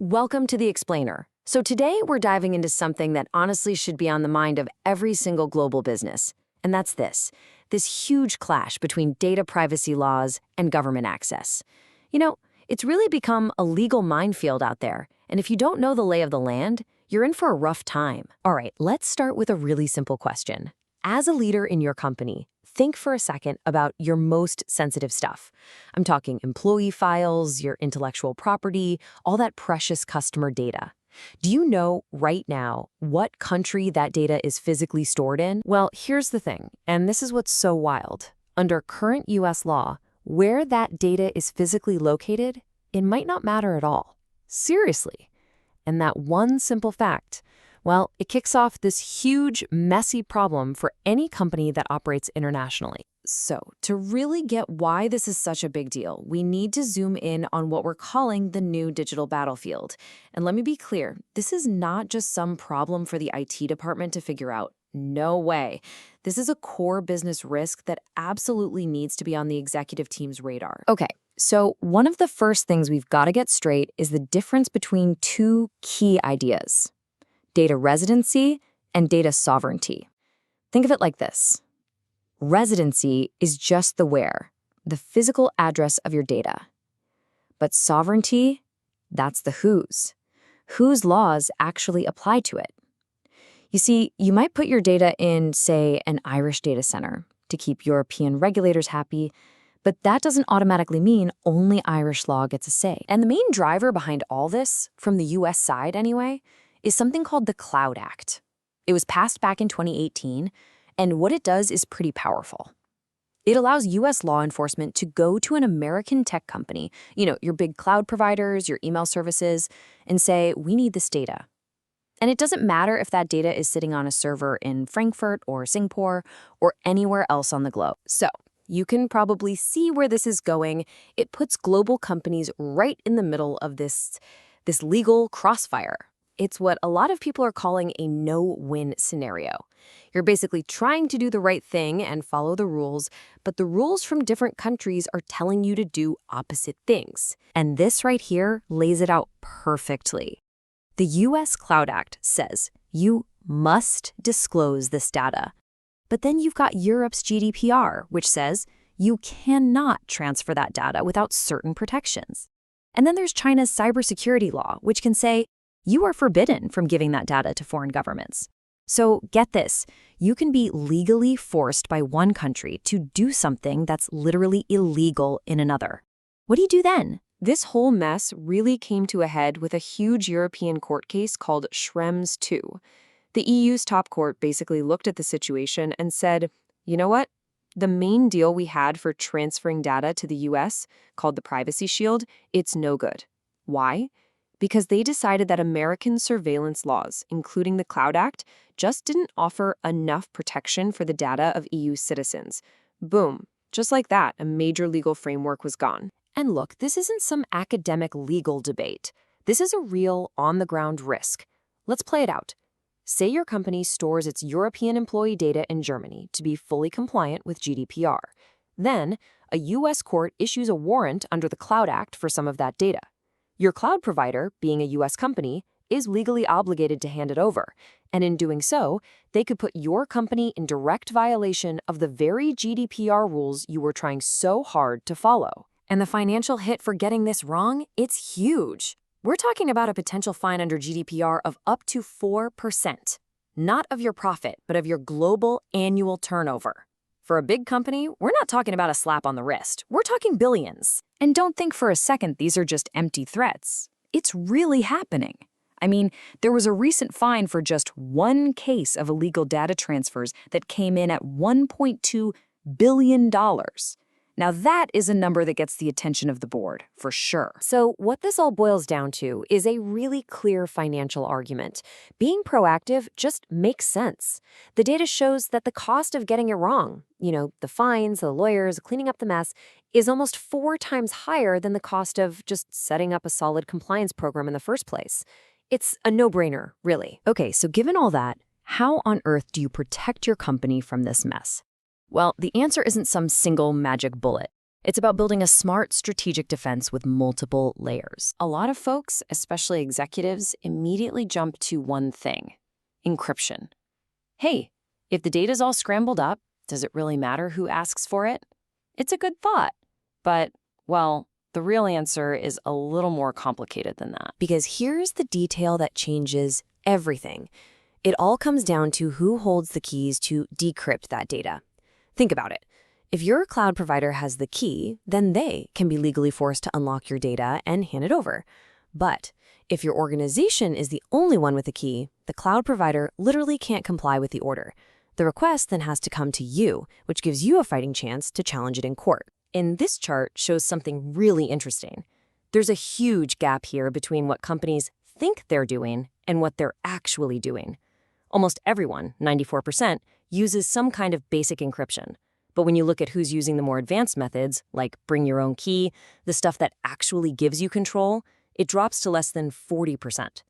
Welcome to The Explainer. So today we're diving into something that honestly should be on the mind of every single global business, and that's this huge clash between data privacy laws and government access. It's really become a legal minefield out there, and if you don't know the lay of the land, you're in for a rough time. All right, let's start with a really simple question. As a leader in your company, think for a second about your most sensitive stuff. I'm talking employee files, your intellectual property, all that precious customer data. Do you know right now what country that data is physically stored in? Well, here's the thing, and this is what's so wild. Under current U.S. law, where that data is physically located, it might not matter at all. Seriously. And that one simple fact, well, it kicks off this huge, messy problem for any company that operates internationally. So, to really get why this is such a big deal, we need to zoom in on what we're calling the new digital battlefield. And let me be clear, this is not just some problem for the IT department to figure out. No way. This is a core business risk that absolutely needs to be on the executive team's radar. Okay, so one of the first things we've got to get straight is the difference between two key ideas: data residency and data sovereignty. Think of it like this. Residency is just the where, the physical address of your data. But sovereignty, that's the whose. Whose laws actually apply to it. You see, you might put your data in, say, an Irish data center to keep European regulators happy, but that doesn't automatically mean only Irish law gets a say. And the main driver behind all this, from the US side anyway, is something called the Cloud Act. It was passed back in 2018, and what it does is pretty powerful. It allows US law enforcement to go to an American tech company, your big cloud providers, your email services, and say, we need this data. And it doesn't matter if that data is sitting on a server in Frankfurt or Singapore or anywhere else on the globe. So, you can probably see where this is going. It puts global companies right in the middle of this legal crossfire. It's what a lot of people are calling a no-win scenario. You're basically trying to do the right thing and follow the rules, but the rules from different countries are telling you to do opposite things. And this right here lays it out perfectly. The US Cloud Act says you must disclose this data. But then you've got Europe's GDPR, which says you cannot transfer that data without certain protections. And then there's China's cybersecurity law, which can say you are forbidden from giving that data to foreign governments. So get this, you can be legally forced by one country to do something that's literally illegal in another. What do you do then? This whole mess really came to a head with a huge European court case called Schrems II. The EU's top court basically looked at the situation and said, you know what? The main deal we had for transferring data to the US, called the Privacy Shield, it's no good. Why? Because they decided that American surveillance laws, including the Cloud Act, just didn't offer enough protection for the data of EU citizens. Boom. Just like that, a major legal framework was gone. And look, this isn't some academic legal debate. This is a real, on-the-ground risk. Let's play it out. Say your company stores its European employee data in Germany to be fully compliant with GDPR. Then, a US court issues a warrant under the Cloud Act for some of that data. Your cloud provider, being a US company, is legally obligated to hand it over, and in doing so, they could put your company in direct violation of the very GDPR rules you were trying so hard to follow. And the financial hit for getting this wrong, it's huge. We're talking about a potential fine under GDPR of up to 4%. Not of your profit, but of your global annual turnover. For a big company, we're not talking about a slap on the wrist. We're talking billions. And don't think for a second these are just empty threats. It's really happening. I mean, there was a recent fine for just one case of illegal data transfers that came in at $1.2 billion. Now that is a number that gets the attention of the board, for sure. So what this all boils down to is a really clear financial argument. Being proactive just makes sense. The data shows that the cost of getting it wrong, the fines, the lawyers, cleaning up the mess, is almost 4 times higher than the cost of just setting up a solid compliance program in the first place. It's a no-brainer, really. Okay, so given all that, how on earth do you protect your company from this mess? Well, the answer isn't some single magic bullet. It's about building a smart, strategic defense with multiple layers. A lot of folks, especially executives, immediately jump to one thing: encryption. Hey, if the data's all scrambled up, does it really matter who asks for it? It's a good thought, but, well, the real answer is a little more complicated than that. Because here's the detail that changes everything. It all comes down to who holds the keys to decrypt that data. Think about it. If your cloud provider has the key, then they can be legally forced to unlock your data and hand it over. But if your organization is the only one with the key, the cloud provider literally can't comply with the order. The request then has to come to you, which gives you a fighting chance to challenge it in court. And this chart shows something really interesting. There's a huge gap here between what companies think they're doing and what they're actually doing. Almost everyone, 94%, uses some kind of basic encryption. But when you look at who's using the more advanced methods, like bring your own key, the stuff that actually gives you control, it drops to less than 40%.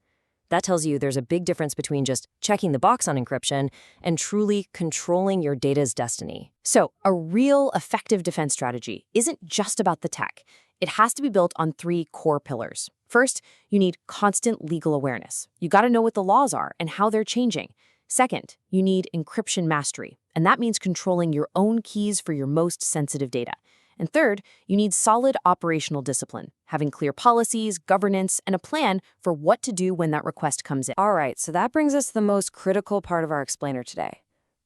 That tells you there's a big difference between just checking the box on encryption and truly controlling your data's destiny. So, a real effective defense strategy isn't just about the tech. It has to be built on 3 core pillars. First, you need constant legal awareness. You got to know what the laws are and how they're changing. Second, you need encryption mastery, and that means controlling your own keys for your most sensitive data. And third, you need solid operational discipline, having clear policies, governance, and a plan for what to do when that request comes in. All right, so that brings us to the most critical part of our explainer today.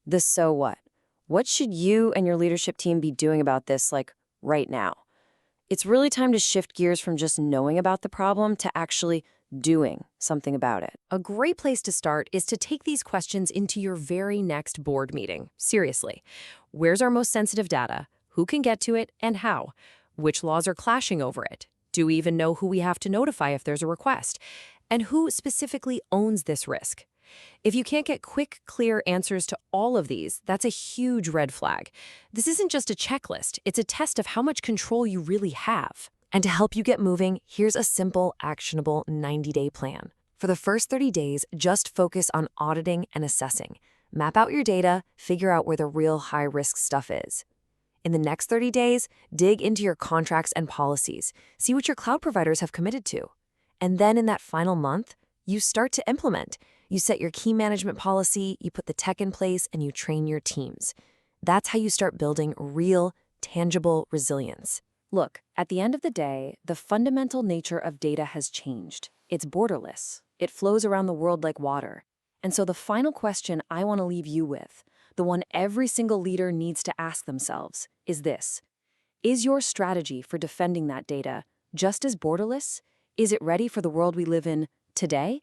The so what. What should you and your leadership team be doing about this, right now? It's really time to shift gears from just knowing about the problem to actually doing something about it. A great place to start is to take these questions into your very next board meeting. Seriously. Where's our most sensitive data? Who can get to it and how? Which laws are clashing over it? Do we even know who we have to notify if there's a request? And who specifically owns this risk? If you can't get quick, clear answers to all of these, that's a huge red flag. This isn't just a checklist, it's a test of how much control you really have. And to help you get moving, here's a simple, actionable 90-day plan. For the first 30 days, just focus on auditing and assessing. Map out your data, figure out where the real high-risk stuff is. In the next 30 days, dig into your contracts and policies. See what your cloud providers have committed to. And then in that final month, you start to implement. You set your key management policy, you put the tech in place, and you train your teams. That's how you start building real, tangible resilience. Look, at the end of the day, the fundamental nature of data has changed. It's borderless. It flows around the world like water. And so the final question I want to leave you with, the one every single leader needs to ask themselves, is this. Is your strategy for defending that data just as borderless? Is it ready for the world we live in today?